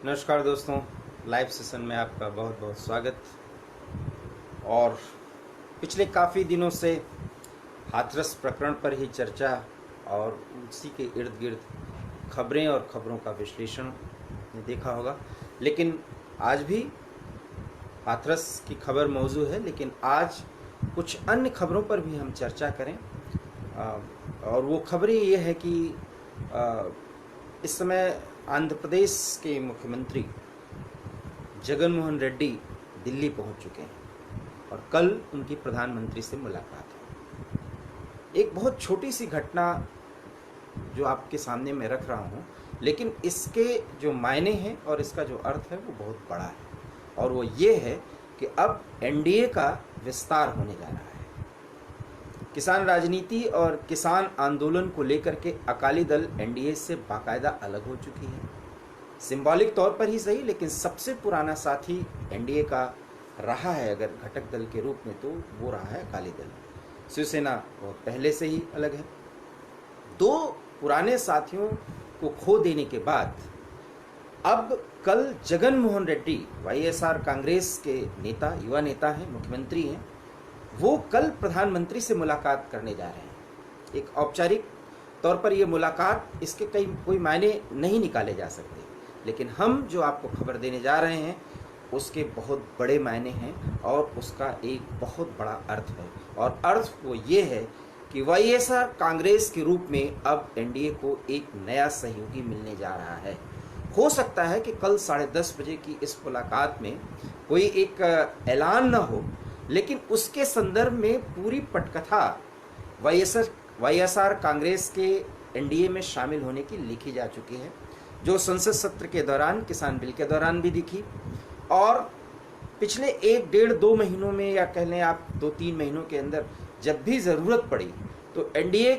नमस्कार दोस्तों, live session में आपका बहुत बहुत स्वागत। और पिछले काफ़ी दिनों से हाथरस प्रकरण पर ही चर्चा और उसी के इर्द गिर्द खबरें और खबरों का विश्लेषण देखा होगा। लेकिन आज भी हाथरस की खबर मौजू है, लेकिन आज कुछ अन्य खबरों पर भी हम चर्चा करें। और वो खबरें ये है कि इस समय आंध्र प्रदेश के मुख्यमंत्री जगन मोहन रेड्डी दिल्ली पहुंच चुके हैं और कल उनकी प्रधानमंत्री से मुलाकात है। एक बहुत छोटी सी घटना जो आपके सामने मैं रख रहा हूं, लेकिन इसके जो मायने हैं और इसका जो अर्थ है वो बहुत बड़ा है। और वो ये है कि अब एनडीए का विस्तार होने जा रहा है। किसान राजनीति और किसान आंदोलन को लेकर के अकाली दल एनडीए से बाकायदा अलग हो चुकी है। सिंबॉलिक तौर पर ही सही, लेकिन सबसे पुराना साथी एनडीए का रहा है अगर घटक दल के रूप में, तो वो रहा है अकाली दल। शिवसेना बहुत पहले से ही अलग है। दो पुराने साथियों को खो देने के बाद अब कल जगन मोहन रेड्डी, वाईएसआर कांग्रेस के नेता, युवा नेता हैं, मुख्यमंत्री हैं, वो कल प्रधानमंत्री से मुलाकात करने जा रहे हैं। एक औपचारिक तौर पर ये मुलाकात, इसके कोई मायने नहीं निकाले जा सकते, लेकिन हम जो आपको खबर देने जा रहे हैं उसके बहुत बड़े मायने हैं और उसका एक बहुत बड़ा अर्थ है। और अर्थ वो ये है कि वाईएसआर कांग्रेस के रूप में अब एनडीए को एक नया सहयोगी मिलने जा रहा है। हो सकता है कि कल 10:30 बजे की इस मुलाकात में कोई एक ऐलान न हो, लेकिन उसके संदर्भ में पूरी पटकथा वाईएसआर कांग्रेस के एनडीए में शामिल होने की लिखी जा चुकी है, जो संसद सत्र के दौरान, किसान बिल के दौरान भी दिखी, और पिछले 1-1.5-2 महीनों में, या कह लें आप 2-3 महीनों के अंदर जब भी ज़रूरत पड़ी तो एनडीए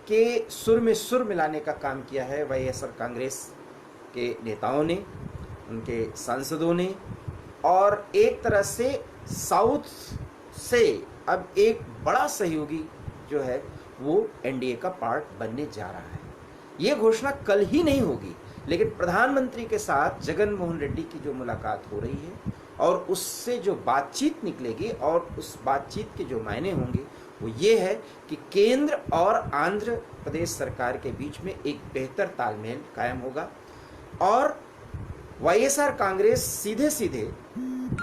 के सुर में सुर मिलाने का काम किया है वाईएसआर कांग्रेस के नेताओं ने, उनके सांसदों ने। और एक तरह से साउथ से अब एक बड़ा सहयोगी जो है वो एनडीए का पार्ट बनने जा रहा है। ये घोषणा कल ही नहीं होगी, लेकिन प्रधानमंत्री के साथ जगन मोहन रेड्डी की जो मुलाकात हो रही है और उससे जो बातचीत निकलेगी और उस बातचीत के जो मायने होंगे वो ये है कि केंद्र और आंध्र प्रदेश सरकार के बीच में एक बेहतर तालमेल कायम होगा और वाईएसआर कांग्रेस सीधे सीधे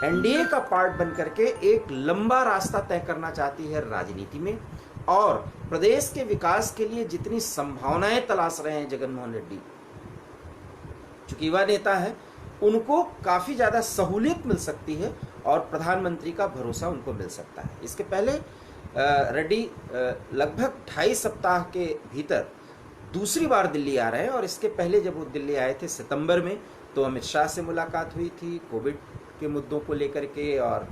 एनडीए का पार्ट बन करके एक लंबा रास्ता तय करना चाहती है राजनीति में। और प्रदेश के विकास के लिए जितनी संभावनाएं तलाश रहे हैं जगन मोहन रेड्डी, चूंकि युवा नेता है, उनको काफी ज्यादा सहूलियत मिल सकती है और प्रधानमंत्री का भरोसा उनको मिल सकता है। इसके पहले रेड्डी लगभग 2.5 सप्ताह के भीतर दूसरी बार दिल्ली आ रहे हैं। और इसके पहले जब वो दिल्ली आए थे सितंबर में, तो अमित शाह से मुलाकात हुई थी कोविड के मुद्दों को लेकर के, और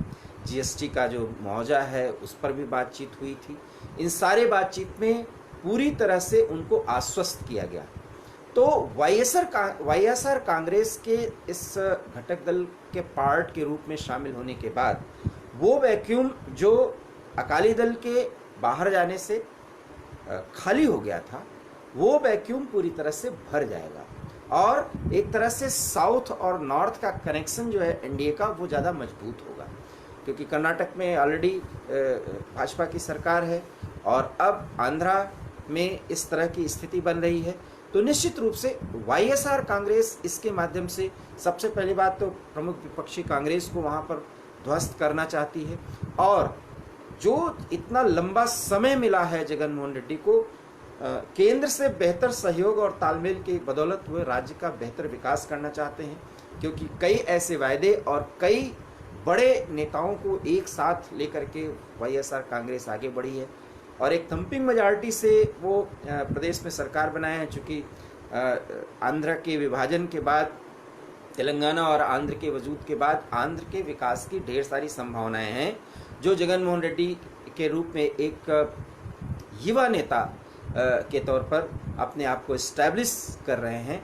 जीएसटी का जो मुआवजा है उस पर भी बातचीत हुई थी। इन सारे बातचीत में पूरी तरह से उनको आश्वस्त किया गया। तो वाईएसआर कांग्रेस के इस घटक दल के पार्ट के रूप में शामिल होने के बाद वो वैक्यूम जो अकाली दल के बाहर जाने से खाली हो गया था, वो वैक्यूम पूरी तरह से भर जाएगा और एक तरह से साउथ और नॉर्थ का कनेक्शन जो है एनडीए का वो ज़्यादा मजबूत होगा, क्योंकि कर्नाटक में ऑलरेडी भाजपा की सरकार है और अब आंध्रा में इस तरह की स्थिति बन रही है। तो निश्चित रूप से वाईएसआर कांग्रेस इसके माध्यम से सबसे पहली बात तो प्रमुख विपक्षी कांग्रेस को वहाँ पर ध्वस्त करना चाहती है। और जो इतना लंबा समय मिला है जगन मोहन रेड्डी को केंद्र से बेहतर सहयोग और तालमेल की बदौलत हुए राज्य का बेहतर विकास करना चाहते हैं, क्योंकि कई ऐसे वायदे और कई बड़े नेताओं को एक साथ लेकर के वाईएसआर कांग्रेस आगे बढ़ी है और एक थम्पिंग मेजॉरिटी से वो प्रदेश में सरकार बनाए हैं। चूँकि आंध्र के विभाजन के बाद, तेलंगाना और आंध्र के वजूद के बाद आंध्र के विकास की ढेर सारी संभावनाएं हैं, जो जगन मोहन रेड्डी के रूप में एक युवा नेता के तौर पर अपने आप को एस्टैब्लिश कर रहे हैं।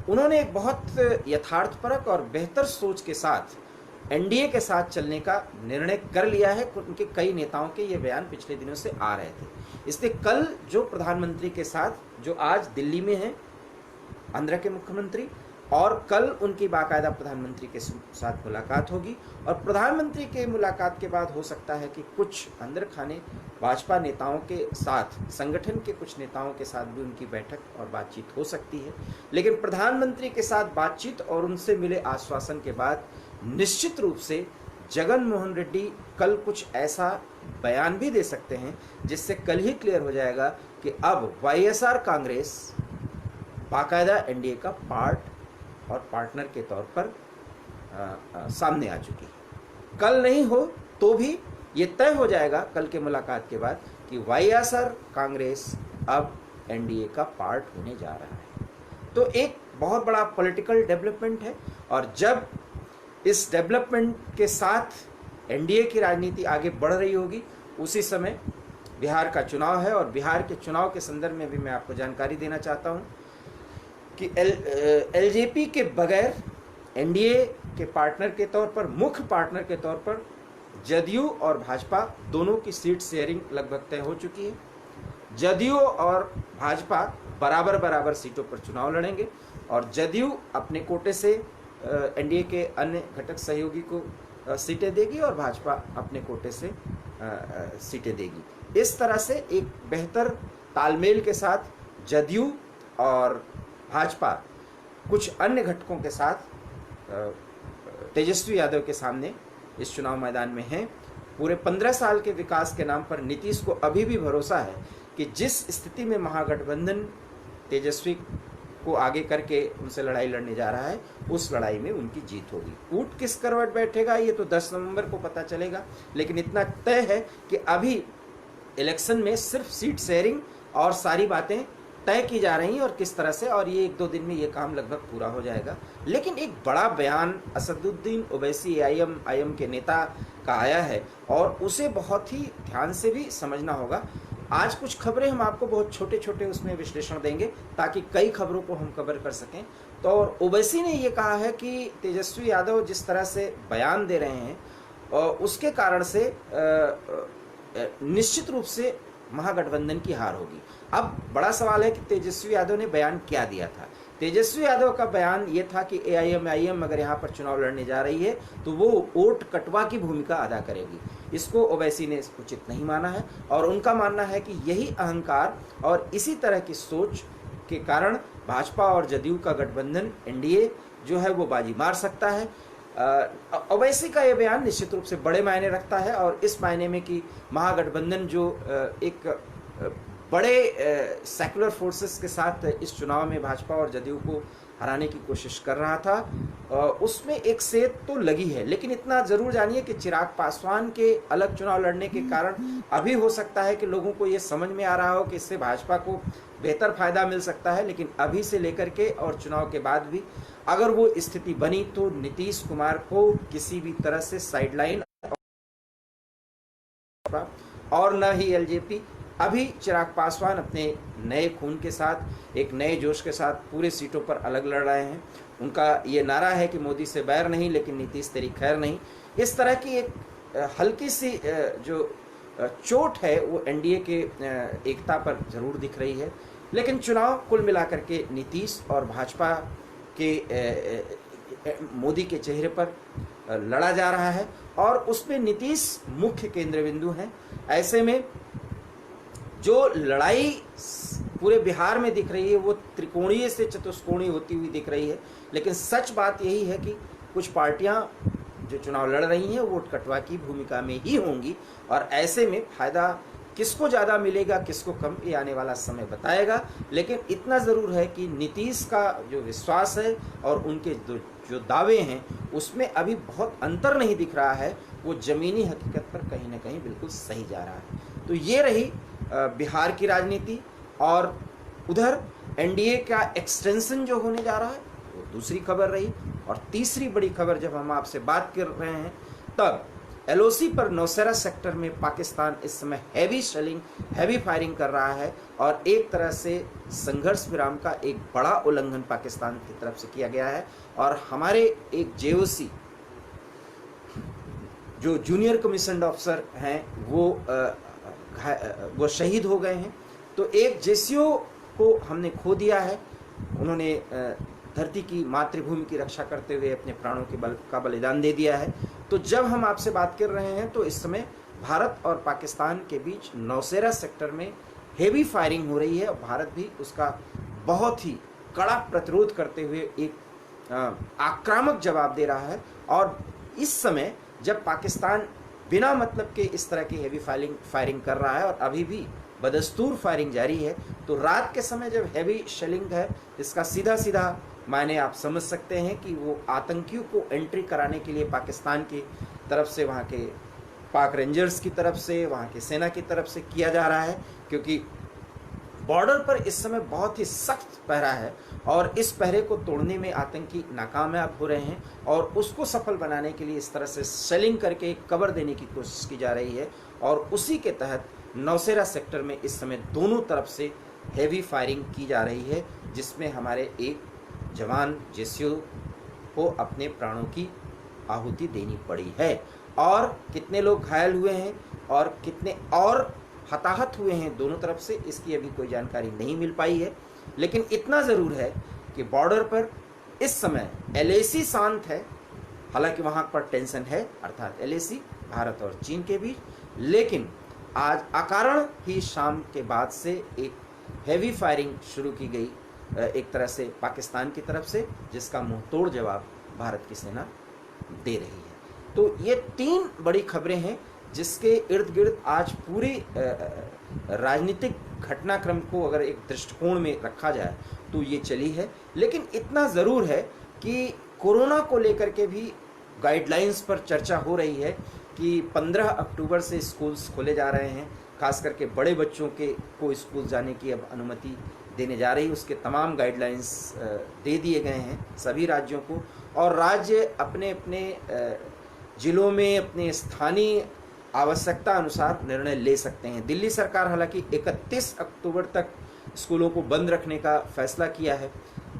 उन्होंने एक बहुत यथार्थपरक और बेहतर सोच के साथ एनडीए के साथ चलने का निर्णय कर लिया है। उनके कई नेताओं के ये बयान पिछले दिनों से आ रहे थे। इसलिए कल जो प्रधानमंत्री के साथ, जो आज दिल्ली में हैं आंध्र के मुख्यमंत्री, और कल उनकी बाकायदा प्रधानमंत्री के साथ मुलाकात होगी और प्रधानमंत्री के मुलाकात के बाद हो सकता है कि कुछ अंदर खाने भाजपा नेताओं के साथ, संगठन के कुछ नेताओं के साथ भी उनकी बैठक और बातचीत हो सकती है। लेकिन प्रधानमंत्री के साथ बातचीत और उनसे मिले आश्वासन के बाद निश्चित रूप से जगन मोहन रेड्डी कल कुछ ऐसा बयान भी दे सकते हैं जिससे कल ही क्लियर हो जाएगा कि अब वाईएसआर कांग्रेस बाकायदा एनडीए का पार्ट और पार्टनर के तौर पर सामने आ चुकी है। कल नहीं हो तो भी ये तय हो जाएगा कल के मुलाकात के बाद कि वाईएसआर कांग्रेस अब एनडीए का पार्ट होने जा रहा है। तो एक बहुत बड़ा पॉलिटिकल डेवलपमेंट है और जब इस डेवलपमेंट के साथ एनडीए की राजनीति आगे बढ़ रही होगी उसी समय बिहार का चुनाव है और बिहार के चुनाव के संदर्भ में भी मैं आपको जानकारी देना चाहता हूं कि एलजेपी के बगैर एनडीए के पार्टनर के तौर पर, मुख्य पार्टनर के तौर पर जदयू और भाजपा दोनों की सीट शेयरिंग लगभग तय हो चुकी है। जदयू और भाजपा बराबर बराबर सीटों पर चुनाव लड़ेंगे और जदयू अपने कोटे से एनडीए के अन्य घटक सहयोगी को सीटें देगी और भाजपा अपने कोटे से सीटें देगी। इस तरह से एक बेहतर तालमेल के साथ जदयू और भाजपा कुछ अन्य घटकों के साथ तेजस्वी यादव के सामने इस चुनाव मैदान में हैं। पूरे 15 साल के विकास के नाम पर नीतीश को अभी भी भरोसा है कि जिस स्थिति में महागठबंधन तेजस्वी को आगे करके उनसे लड़ाई लड़ने जा रहा है उस लड़ाई में उनकी जीत होगी। ऊंट किस करवट बैठेगा ये तो 10 नवंबर को पता चलेगा, लेकिन इतना तय है कि अभी इलेक्शन में सिर्फ सीट शेयरिंग और सारी बातें तय की जा रही हैं और किस तरह से, और ये 1-2 दिन में ये काम लगभग पूरा हो जाएगा। लेकिन एक बड़ा बयान असदुद्दीन ओवैसी AIM के नेता का आया है और उसे बहुत ही ध्यान से भी समझना होगा। आज कुछ खबरें हम आपको बहुत छोटे छोटे उसमें विश्लेषण देंगे ताकि कई खबरों को हम कवर कर सकें। तो और ओवैसी ने ये कहा है कि तेजस्वी यादव जिस तरह से बयान दे रहे हैं उसके कारण से निश्चित रूप से महागठबंधन की हार होगी। अब बड़ा सवाल है कि तेजस्वी यादव ने बयान क्या दिया था। तेजस्वी यादव का बयान ये था कि AIM अगर यहाँ पर चुनाव लड़ने जा रही है तो वो वोट कटवा की भूमिका अदा करेगी। इसको ओवैसी ने उचित नहीं माना है और उनका मानना है कि यही अहंकार और इसी तरह की सोच के कारण भाजपा और जदयू का गठबंधन एनडीए जो है वो बाजी मार सकता है। ओवैसी का ये बयान निश्चित रूप से बड़े मायने रखता है और इस मायने में कि महागठबंधन जो एक बड़े सेकुलर फोर्सेस के साथ इस चुनाव में भाजपा और जदयू को हराने की कोशिश कर रहा था उसमें एक सेध तो लगी है। लेकिन इतना जरूर जानिए कि चिराग पासवान के अलग चुनाव लड़ने के कारण अभी हो सकता है कि लोगों को ये समझ में आ रहा हो कि इससे भाजपा को बेहतर फायदा मिल सकता है, लेकिन अभी से लेकर के और चुनाव के बाद भी अगर वो स्थिति बनी तो नीतीश कुमार को किसी भी तरह से साइडलाइन और न ही एलजेपी। अभी चिराग पासवान अपने नए खून के साथ, एक नए जोश के साथ पूरे सीटों पर अलग लड़ रहे हैं। उनका ये नारा है कि मोदी से बैर नहीं लेकिन नीतीश तेरी खैर नहीं। इस तरह की एक हल्की सी जो चोट है वो एनडीए के एकता पर जरूर दिख रही है। लेकिन चुनाव कुल मिलाकर के नीतीश और भाजपा के मोदी के चेहरे पर लड़ा जा रहा है और उसमें नीतीश मुख्य केंद्र बिंदु हैं। ऐसे में जो लड़ाई पूरे बिहार में दिख रही है वो त्रिकोणीय से चतुष्कोणीय होती हुई दिख रही है। लेकिन सच बात यही है कि कुछ पार्टियां जो चुनाव लड़ रही हैं वोट कटवा की भूमिका में ही होंगी और ऐसे में फायदा किसको ज़्यादा मिलेगा किसको कम, ये आने वाला समय बताएगा। लेकिन इतना ज़रूर है कि नीतीश का जो विश्वास है और उनके जो दावे हैं उसमें अभी बहुत अंतर नहीं दिख रहा है, वो ज़मीनी हकीकत पर कहीं ना कहीं बिल्कुल सही जा रहा है। तो ये रही बिहार की राजनीति। और उधर एनडीए का एक्सटेंशन जो होने जा रहा है वो दूसरी खबर रही। और तीसरी बड़ी खबर जब हम आपसे बात कर रहे हैं तब LOC पर नौशेरा सेक्टर में पाकिस्तान इस समय हैवी फायरिंग कर रहा है और एक तरह से संघर्ष विराम का एक बड़ा उल्लंघन पाकिस्तान की तरफ से किया गया है। और हमारे एक JOC जो जूनियर कमीशन ऑफिसर हैं वो शहीद हो गए हैं। तो एक JCO को हमने खो दिया है। उन्होंने धरती की, मातृभूमि की रक्षा करते हुए अपने प्राणों के का बलिदान दे दिया है। तो जब हम आपसे बात कर रहे हैं तो इस समय भारत और पाकिस्तान के बीच नौशेरा सेक्टर में हेवी फायरिंग हो रही है और भारत भी उसका बहुत ही कड़ा प्रतिरोध करते हुए एक आक्रामक जवाब दे रहा है। और इस समय जब पाकिस्तान बिना मतलब के इस तरह की हेवी फायरिंग कर रहा है और अभी भी बदस्तूर फायरिंग जारी है, तो रात के समय जब हेवी शेलिंग है, इसका सीधा सीधा मायने आप समझ सकते हैं कि वो आतंकियों को एंट्री कराने के लिए पाकिस्तान की तरफ से, वहाँ के पाक रेंजर्स की तरफ से, वहाँ की सेना की तरफ से किया जा रहा है। क्योंकि बॉर्डर पर इस समय बहुत ही सख्त पहरा है और इस पहरे को तोड़ने में आतंकी नाकामयाब हो रहे हैं और उसको सफल बनाने के लिए इस तरह से शेलिंग करके कवर देने की कोशिश की जा रही है। और उसी के तहत नौशेरा सेक्टर में इस समय दोनों तरफ से हेवी फायरिंग की जा रही है, जिसमें हमारे एक जवान जेसीओ को अपने प्राणों की आहुति देनी पड़ी है। और कितने लोग घायल हुए हैं और कितने और हताहत हुए हैं दोनों तरफ से, इसकी अभी कोई जानकारी नहीं मिल पाई है। लेकिन इतना ज़रूर है कि बॉर्डर पर इस समय LAC शांत है, हालांकि वहाँ पर टेंशन है, अर्थात LAC भारत और चीन के बीच। लेकिन आज अकारण ही शाम के बाद से एक हैवी फायरिंग शुरू की गई एक तरह से पाकिस्तान की तरफ से, जिसका मुंहतोड़ जवाब भारत की सेना दे रही है। तो ये 3 बड़ी खबरें हैं जिसके इर्द गिर्द आज पूरे राजनीतिक घटनाक्रम को अगर एक दृष्टिकोण में रखा जाए तो ये चली है। लेकिन इतना ज़रूर है कि कोरोना को लेकर के भी गाइडलाइंस पर चर्चा हो रही है कि 15 अक्टूबर से स्कूल्स खोले जा रहे हैं, खास करके बड़े बच्चों को स्कूल जाने की अब अनुमति देने जा रही है। उसके तमाम गाइडलाइंस दे दिए गए हैं सभी राज्यों को, और राज्य अपने अपने जिलों में अपने स्थानीय आवश्यकता अनुसार निर्णय ले सकते हैं। दिल्ली सरकार हालांकि 31 अक्टूबर तक स्कूलों को बंद रखने का फैसला किया है।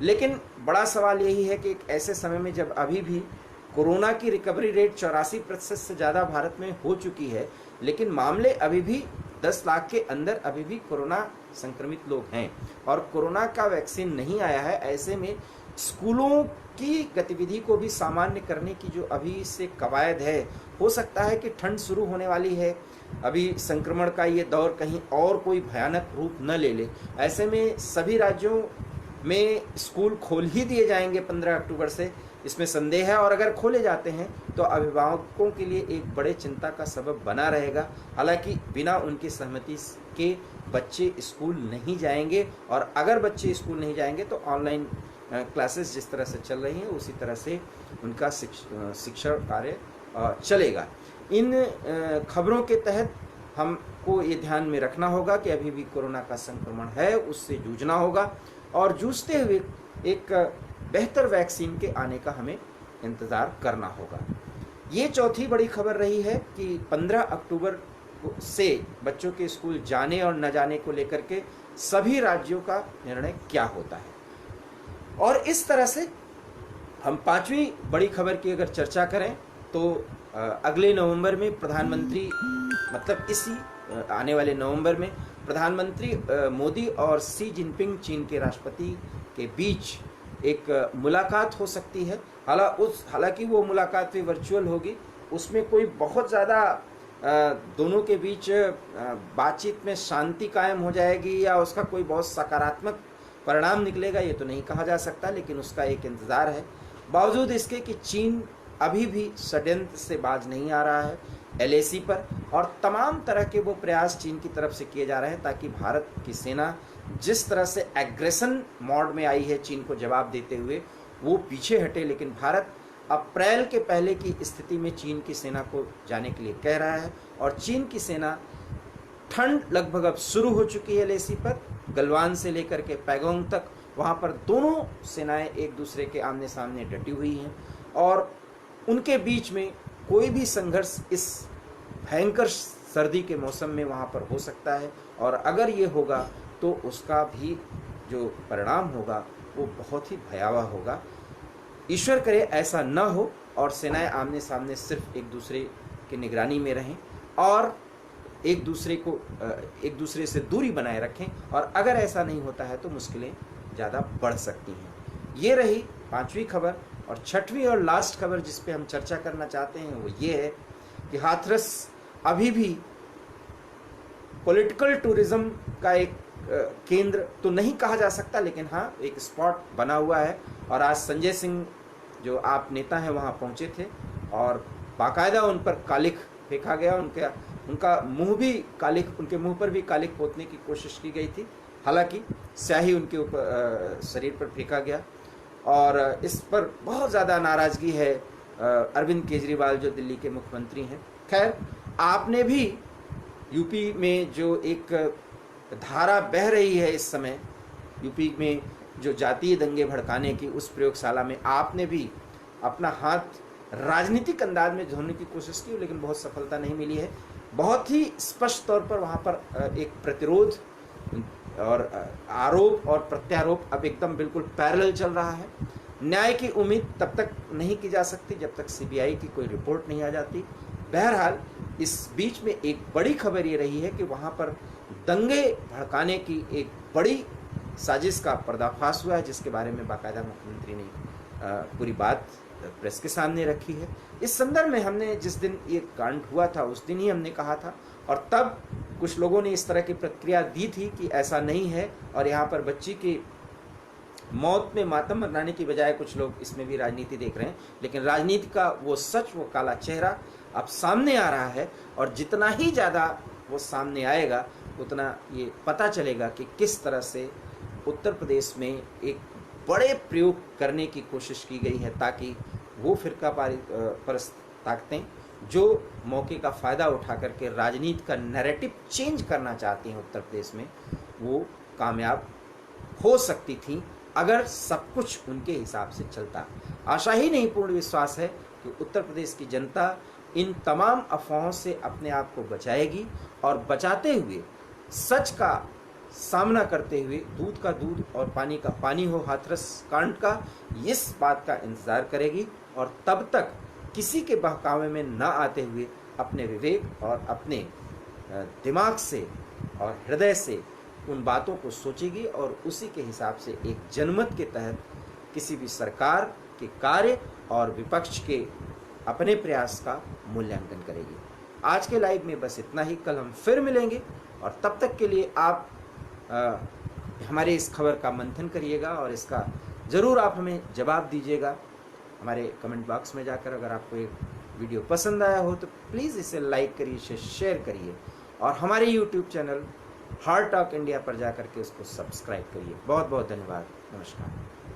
लेकिन बड़ा सवाल यही है कि एक ऐसे समय में जब अभी भी कोरोना की रिकवरी रेट 84% से ज़्यादा भारत में हो चुकी है, लेकिन मामले अभी भी 10 लाख के अंदर अभी भी कोरोना संक्रमित लोग हैं और कोरोना का वैक्सीन नहीं आया है। ऐसे में स्कूलों की गतिविधि को भी सामान्य करने की जो अभी से कवायद है, हो सकता है कि ठंड शुरू होने वाली है, अभी संक्रमण का ये दौर कहीं और कोई भयानक रूप न ले ले। ऐसे में सभी राज्यों में स्कूल खोल ही दिए जाएंगे 15 अक्टूबर से, इसमें संदेह है। और अगर खोले जाते हैं तो अभिभावकों के लिए एक बड़े चिंता का सबब बना रहेगा। हालांकि बिना उनकी सहमति के बच्चे स्कूल नहीं जाएंगे, और अगर बच्चे स्कूल नहीं जाएंगे तो ऑनलाइन क्लासेस जिस तरह से चल रही हैं उसी तरह से उनका शिक्षण कार्य चलेगा। इन खबरों के तहत हमको ये ध्यान में रखना होगा कि अभी भी कोरोना का संक्रमण है, उससे जूझना होगा और जूझते हुए एक बेहतर वैक्सीन के आने का हमें इंतज़ार करना होगा। ये चौथी बड़ी खबर रही है कि 15 अक्टूबर से बच्चों के स्कूल जाने और न जाने को लेकर के सभी राज्यों का निर्णय क्या होता है। और इस तरह से हम 5वीं बड़ी खबर की अगर चर्चा करें तो अगले नवंबर में प्रधानमंत्री, मतलब इसी आने वाले नवंबर में प्रधानमंत्री मोदी और शी जिनपिंग चीन के राष्ट्रपति के बीच एक मुलाकात हो सकती है। हालांकि वो मुलाकात भी वर्चुअल होगी, उसमें कोई बहुत ज़्यादा दोनों के बीच बातचीत में शांति कायम हो जाएगी या उसका कोई बहुत सकारात्मक परिणाम निकलेगा ये तो नहीं कहा जा सकता, लेकिन उसका एक इंतज़ार है। बावजूद इसके कि चीन अभी भी षड्यंत्र से बाज नहीं आ रहा है LAC पर, और तमाम तरह के वो प्रयास चीन की तरफ से किए जा रहे हैं ताकि भारत की सेना जिस तरह से एग्रेशन मोड में आई है चीन को जवाब देते हुए, वो पीछे हटे। लेकिन भारत अप्रैल के पहले की स्थिति में चीन की सेना को जाने के लिए कह रहा है, और चीन की सेना ठंड लगभग अब शुरू हो चुकी है LAC पर, गलवान से लेकर के पैगोंग तक, वहाँ पर दोनों सेनाएं एक दूसरे के आमने सामने डटी हुई हैं और उनके बीच में कोई भी संघर्ष इस भयंकर सर्दी के मौसम में वहाँ पर हो सकता है। और अगर ये होगा तो उसका भी जो परिणाम होगा वो बहुत ही भयावह होगा। ईश्वर करे ऐसा न हो और सेनाएं आमने सामने सिर्फ एक दूसरे की निगरानी में रहें और एक दूसरे से दूरी बनाए रखें, और अगर ऐसा नहीं होता है तो मुश्किलें ज़्यादा बढ़ सकती हैं। ये रही पांचवी खबर। और छठवीं और लास्ट खबर जिस पे हम चर्चा करना चाहते हैं वो ये है कि हाथरस अभी भी पॉलिटिकल टूरिज्म का एक केंद्र तो नहीं कहा जा सकता, लेकिन हाँ एक स्पॉट बना हुआ है। और आज संजय सिंह जो आप नेता हैं वहाँ पहुँचे थे और बाकायदा उन पर कालिख फेंका गया, उनका मुंह भी कालिख, उनके मुंह पर भी कालिख पोतने की कोशिश की गई थी। हालांकि स्याही उनके ऊपर शरीर पर फेंका गया और इस पर बहुत ज़्यादा नाराज़गी है अरविंद केजरीवाल जो दिल्ली के मुख्यमंत्री हैं। खैर, आपने भी यूपी में जो एक धारा बह रही है इस समय, यूपी में जो जातीय दंगे भड़काने की, उस प्रयोगशाला में आपने भी अपना हाथ राजनीतिक अंदाज में धोने की कोशिश की, लेकिन बहुत सफलता नहीं मिली है। बहुत ही स्पष्ट तौर पर वहाँ पर एक प्रतिरोध और आरोप और प्रत्यारोप अब एकदम बिल्कुल पैरेलल चल रहा है। न्याय की उम्मीद तब तक नहीं की जा सकती जब तक सीबीआई की कोई रिपोर्ट नहीं आ जाती। बहरहाल इस बीच में एक बड़ी खबर ये रही है कि वहाँ पर दंगे भड़काने की एक बड़ी साजिश का पर्दाफाश हुआ है, जिसके बारे में बाकायदा मुख्यमंत्री ने पूरी बात प्रेस के सामने रखी है। इस संदर्भ में हमने जिस दिन ये कांड हुआ था उस दिन ही हमने कहा था, और तब कुछ लोगों ने इस तरह की प्रतिक्रिया दी थी कि ऐसा नहीं है, और यहाँ पर बच्ची की मौत में मातम मनाने की बजाय कुछ लोग इसमें भी राजनीति देख रहे हैं। लेकिन राजनीति का वो सच, वो काला चेहरा अब सामने आ रहा है, और जितना ही ज़्यादा वो सामने आएगा उतना ये पता चलेगा कि किस तरह से उत्तर प्रदेश में एक बड़े प्रयोग करने की कोशिश की गई है, ताकि वो फिरका परस्त ताकतें जो मौके का फ़ायदा उठा करके राजनीति का नैरेटिव चेंज करना चाहती हैं उत्तर प्रदेश में, वो कामयाब हो सकती थी अगर सब कुछ उनके हिसाब से चलता। आशा ही नहीं, पूर्ण विश्वास है कि उत्तर प्रदेश की जनता इन तमाम अफवाहों से अपने आप को बचाएगी, और बचाते हुए सच का सामना करते हुए दूध का दूध और पानी का पानी हो हाथरस कांड का, इस बात का इंतज़ार करेगी। और तब तक किसी के बहकावे में ना आते हुए अपने विवेक और अपने दिमाग से और हृदय से उन बातों को सोचेगी, और उसी के हिसाब से एक जनमत के तहत किसी भी सरकार के कार्य और विपक्ष के अपने प्रयास का मूल्यांकन करेगी। आज के लाइव में बस इतना ही। कल हम फिर मिलेंगे, और तब तक के लिए आप हमारे इस खबर का मंथन करिएगा, और इसका ज़रूर आप हमें जवाब दीजिएगा हमारे कमेंट बॉक्स में जाकर। अगर आपको एक वीडियो पसंद आया हो तो प्लीज़ इसे लाइक करिए, इसे शेयर करिए, और हमारे YouTube channel heart talk India पर जाकर के उसको सब्सक्राइब करिए। बहुत बहुत धन्यवाद। नमस्कार।